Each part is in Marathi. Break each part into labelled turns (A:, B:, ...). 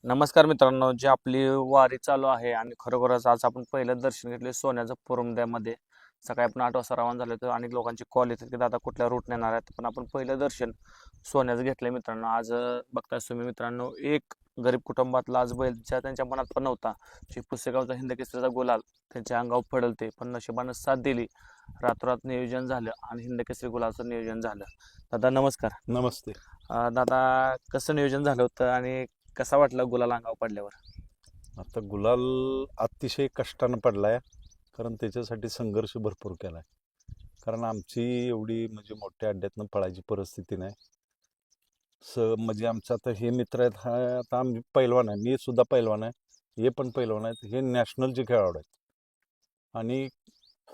A: नमस्कार मित्रांनो, जी आपली वारी चालू आहे आणि खरोखरच आज आपण पहिलं दर्शन घेतले सोन्याचं पुरंदरमध्ये. सकाळी आपण 8 वाजता रवाना झालो होतो. अनेक लोकांची कॉल येतात की दादा कुठल्या रूट येणार आहेत, पण आपण पहिलं दर्शन सोन्याचं घेतलंय मित्रांनो. आज बघताय तुम्ही मित्रांनो, एक गरीब कुटुंबातला आज बैलच्या त्यांच्या मनात पण नव्हता. जे पुसेगावचा हिंदकेसरीचा गुलाल त्यांच्या अंगावर पडलते, पण नशिबानं साथ दिली. रातोरात नियोजन झालं आणि हिंदकेसरी गुलालचं नियोजन झालं. दादा नमस्कार.
B: नमस्ते.
A: दादा, कसं नियोजन झालं होतं आणि कसा वाटला गुलाल अंगावर पडल्यावर?
B: आता गुलाल अतिशय कष्टानं पडलाय, कारण त्याच्यासाठी संघर्ष भरपूर केलाय. कारण आमची एवढी म्हणजे मोठ्या अड्ड्यातनं पळायची परिस्थिती नाही. म्हणजे आमचं आता हे मित्र आहेत, हा आता आम्ही पैलवान आहे, मी सुद्धा पैलवान आहे, हे पण पैलवान आहेत, हे नॅशनलचे खेळाडू आहेत. आणि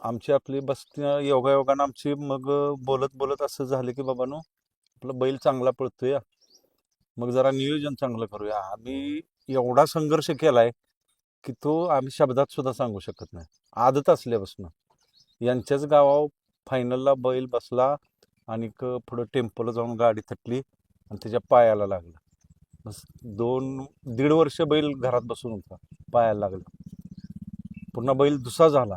B: आमची आपली बस योगायोगानं आमची मग बोलत बोलत असं झालं की बाबांनो, आपला बैल चांगला पळतोय, मग जरा नियोजन चांगलं करूया. आम्ही एवढा संघर्ष केलाय की तो आम्ही शब्दात सुद्धा सांगू शकत नाही. आदत असल्यापासून यांच्याच गावावर फायनलला बैल बसला आणि पुढं टेम्पोला जाऊन गाडी थटली आणि त्याच्या पायाला लागलं. बस 2-1.5 वर्ष बैल घरात बसून होता, पायाला लागला. पुन्हा बैल दुसरा झाला,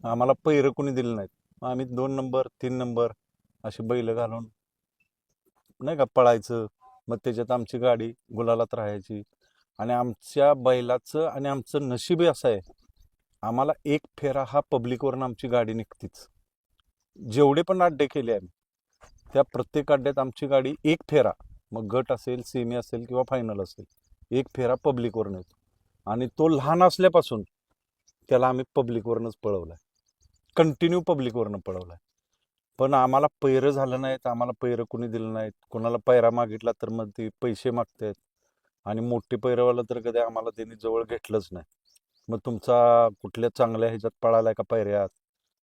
B: आम्हाला पैरं कोणी दिलं नाहीत. आम्ही 2 नंबर 3 नंबर अशी बैल घालून नाही का पळायचं. मग त्याच्यात आमची गाडी गुलालात राहायची. आणि आमच्या बैलाचं आणि आमचं नशीबही असं आहे, आम्हाला एक फेरा हा पब्लिकवरून आमची गाडी निघतीच. जेवढे पण अड्डे केले आम्ही, त्या प्रत्येक अड्ड्यात आमची गाडी एक फेरा, मग गट असेल, सेमी असेल किंवा फायनल असेल, एक फेरा पब्लिकवरून येतो. आणि तो लहान असल्यापासून त्याला आम्ही पब्लिकवरूनच पळवलाय, कंटिन्यू पब्लिकवरनं पळवलाय. पण आम्हाला पैरं झालं नाहीत, आम्हाला पैरं कोणी दिलं नाहीत. कोणाला पैरा मागितला तर मग ते पैसे मागतात. आणि मोठे पैरवाला तर कधी आम्हाला त्यांनी जवळ घेतलंच नाही. मग तुमचा कुठल्या चांगल्या ह्याच्यात पळालाय का पैऱ्यात,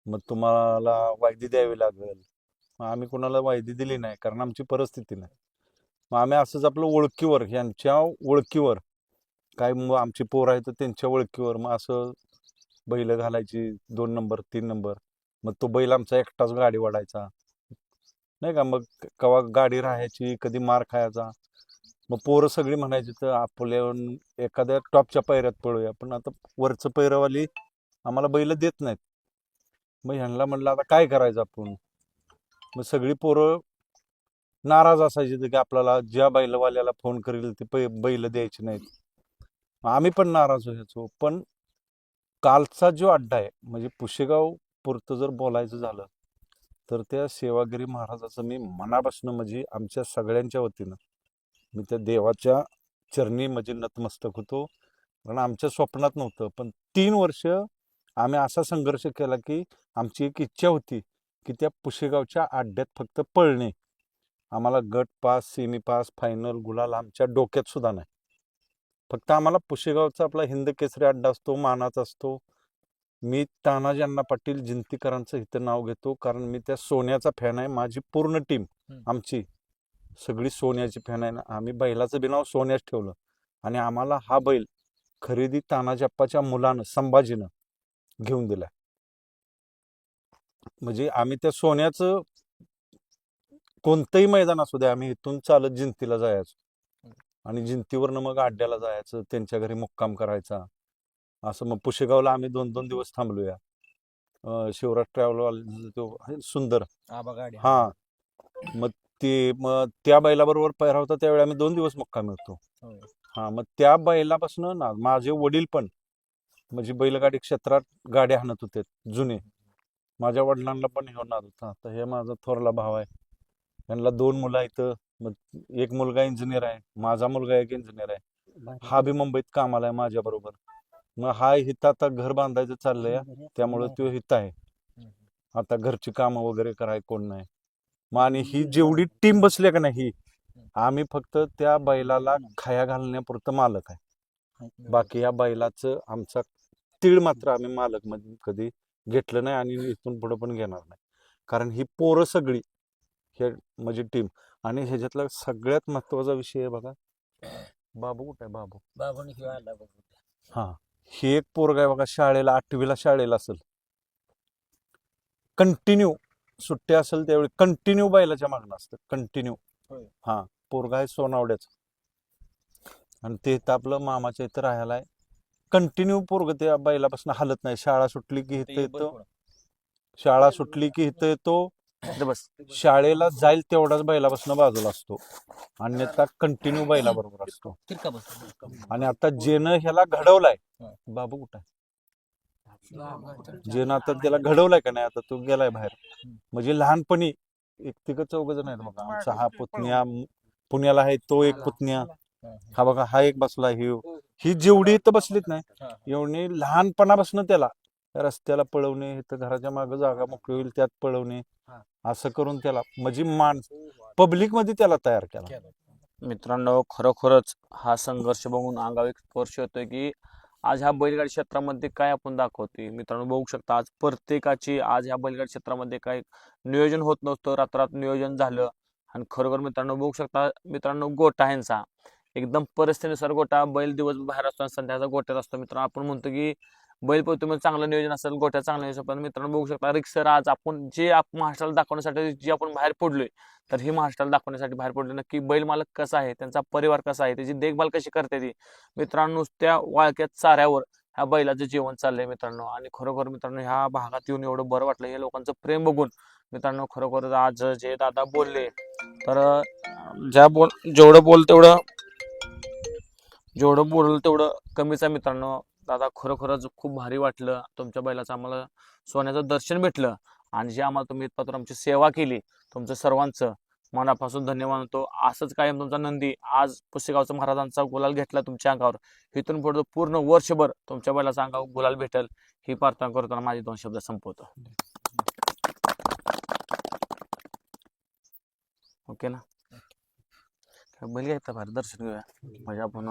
B: मग तुम्हाला वायदी द्यावी लागेल. मग आम्ही कोणाला वायदी दिली नाही, कारण आमची परिस्थिती नाही. मग आम्ही असंच आपलं ओळखीवर, ह्यांच्या ओळखीवर, काय मग आमची पोरं आहेत तर त्यांच्या ओळखीवर मग असं बैल घालायची 2 नंबर 3 नंबर. मग तो बैल आमचा एकटाच गाडी वाढायचा नाही का. मग कवा गाडी राहायची, कधी मार खायचा. मग पोरं सगळी म्हणायची तर आपल्या एखाद्या टॉपच्या पैऱ्यात पळूया, पण आता वरचं पैरवाली आम्हाला बैल देत नाहीत. मग ह्यांना म्हणलं आता काय करायचं आपण. मग सगळी पोरं नाराज असायची की आपल्याला ज्या बैलवाल्याला फोन करेल ते बैल द्यायचे नाहीत. आम्ही पण नाराज व्हायचो. पण कालचा जो अड्डा आहे, म्हणजे पुशेगाव पुरतं जर बोलायचं झालं तर त्या सेवागिरी महाराजाचं मी मनापासून म्हणजे आमच्या सगळ्यांच्या वतीनं मी त्या देवाच्या चरणी म्हणजे नतमस्तक होतो. कारण आमच्या स्वप्नात नव्हतं, पण 3 वर्ष आम्ही असा संघर्ष केला की आमची एक इच्छा होती की त्या पुशेगावच्या अड्ड्यात फक्त पळणे. आम्हाला गट पास, सेमी पास, फायनल, गुलाल आमच्या डोक्यात सुद्धा नाही. फक्त आम्हाला पुशेगावचा आपला हिंद केसरी अड्डा असतो, मानाचा असतो. मी तानाजी अण्णा पाटील जिंतीकरांचं इथं नाव घेतो, कारण मी त्या सोन्याचा फॅन आहे. माझी पूर्ण टीम आमची सगळी सोन्याची फॅन आहे ना. आम्ही बैलाचं बी नाव सोन्याच ठेवलं. आणि आम्हाला हा बैल खरेदी तानाजी अप्पाच्या मुलानं संभाजीनं घेऊन दिलाय. म्हणजे आम्ही त्या सोन्याचं कोणतंही मैदान असू द्या, आम्ही इथून चालत जिंतीला जायचो आणि जिंतीवरनं मग अड्ड्याला जायचं, त्यांच्या घरी मुक्काम करायचा. असं मग पुशेगावला आम्ही 2-2 दिवस थांबलोया. शिवराज ट्रॅव्हल तो सुंदर हा. मग त्या बैलाबरोबर पहिरा होता, त्यावेळी आम्ही 2 दिवस मुक्कामी होतो. हा, मग त्या बैलापासून ना माझे वडील पण म्हणजे बैलगाडी क्षेत्रात गाड्या हाणत होते जुने. माझ्या वडिलांना पण हे नाद होता. आता हे माझा थोरला भाव आहे, यांना 2 मुलं आहेत. मग एक मुलगा इंजिनियर आहे, माझा मुलगा एक इंजिनियर आहे. हा बी मुंबईत कामाला आहे माझ्या बरोबर. मग हा हिथं आता घर बांधायचं चाललंय, त्यामुळे तो हित आहे. आता घरची कामं वगैरे कराय कोण नाही. मग आणि ही जेवढी टीम बसली का नाही, आम्ही फक्त त्या बैलाला खाया घालण्यापुरतं मालक आहे. बाकी या बैलाचं आमचा तीळ मात्र आम्ही मालक मध्ये कधी घेतलं नाही आणि इथून पुढे पण घेणार नाही. कारण ही पोरं सगळी हे म्हणजे टीम. आणि ह्याच्यातला सगळ्यात महत्वाचा विषय आहे बघा, बाबू कुठे आहे बाबू. हा, ही एक पोरगा आहे बघा, शाळेला 8वीला शाळेला असेल, कंटिन्यू सुट्ट्या असेल त्यावेळी कंटिन्यू बैलाच्या मागणं असतं, कंटिन्यू. हा, पोरगा आहे सोनावड्याचा. आणि ते इथं आपलं मामाच्या इथं राहायला आहे. कंटिन्यू पोरग त्या बैलापासून हलत नाही. शाळा सुटली की इथं येतो, शाळा सुटली की इथं येतो,
A: इथं बस.
B: शाळेला जाईल तेवढाच बैलापासून बाजूला असतो, अन्यथा कंटिन्यू बैलाबरोबर असतो. आणि आता जेनं ह्याला घडवलाय, बाबू कुठं आहे? जेनं आता त्याला घडवलाय का नाही, आता तो गेलाय बाहेर. म्हणजे लहानपणी एक तिघ चौघ जण आहेत बघा. आमचा हा पुतण्या पुण्याला आहे, तो एक पुतण्या, हा बघा हा एक बसला. ही जेवढी इथं बसलीत नाही एवढी लहानपणापासून त्याला रस्त्याला पळवणे, इथं घराच्या मागे जागा मोकळी होईल त्यात पळवणे, असं करून त्याला म्हणजे पब्लिक मध्ये त्याला तयार केला.
A: मित्रांनो, खरोखरच हा संघर्ष बघून अंगावर एक स्पर्श होतोय की आज ह्या बैलगाडी क्षेत्रामध्ये काय आपण दाखवतोय. मित्रांनो बघू शकता, आज प्रत्येकाची आज ह्या बैलगाडी क्षेत्रामध्ये काय नियोजन होत नव्हतं, रात्रात नियोजन झालं. आणि खरोखर मित्रांनो बघू शकता, मित्रांनो गोठा ह्यांचा एकदम परिस्थितीनुसार गोठा, बैल दिवस बाहेर असतो आणि संध्याकाळचा गोठ्यात असतो. मित्रांनो आपण म्हणतो की बैल पोहतो चांगलं नियोजन असेल, गोठ्यात चांगलं नियोजन, पण मित्रांनो बघू शकता रिक्सर आज आपण जे महाराष्ट्राला दाखवण्यासाठी जे आपण बाहेर पडलोय, तर ही महाराष्ट्राला दाखवण्यासाठी बाहेर पडलो. नक्की बैल मालक कसा आहे, त्यांचा परिवार कसा आहे, त्याची देखभाल कशी करते ती. मित्रांनो त्या वाळक्यात चाऱ्यावर ह्या बैलाचं जीवन चाललंय मित्रांनो. आणि खरोखर मित्रांनो ह्या भागात येऊन एवढं बरं वाटलं, हे लोकांचं प्रेम बघून. मित्रांनो खरोखर आज जे दादा बोलले, तर जेवढं बोललं तेवढं कमीच आहे मित्रांनो. दादा खरोखरच खूप भारी वाटलं, तुमच्या बैलाचं आम्हाला सोन्याचं दर्शन भेटलं. आणि जे आम्हाला तुम्ही इथपासून आमची सेवा केली, तुमचं सर्वांचं मनापासून धन्यवाद होतो. असंच कायम तुमचा नंदी आज पुसेगावचा महाराजांचा गुलाल घेतला तुमच्या अंगावर, इथून पुढे पूर्ण वर्षभर तुमच्या बैलाचा अंगावर गुलाल भेटेल ही प्रार्थना करताना माझे 2 शब्द संपवतो. ओके ना? बैल घ्यायचा भारी, दर्शन घेऊया म्हणजे आपण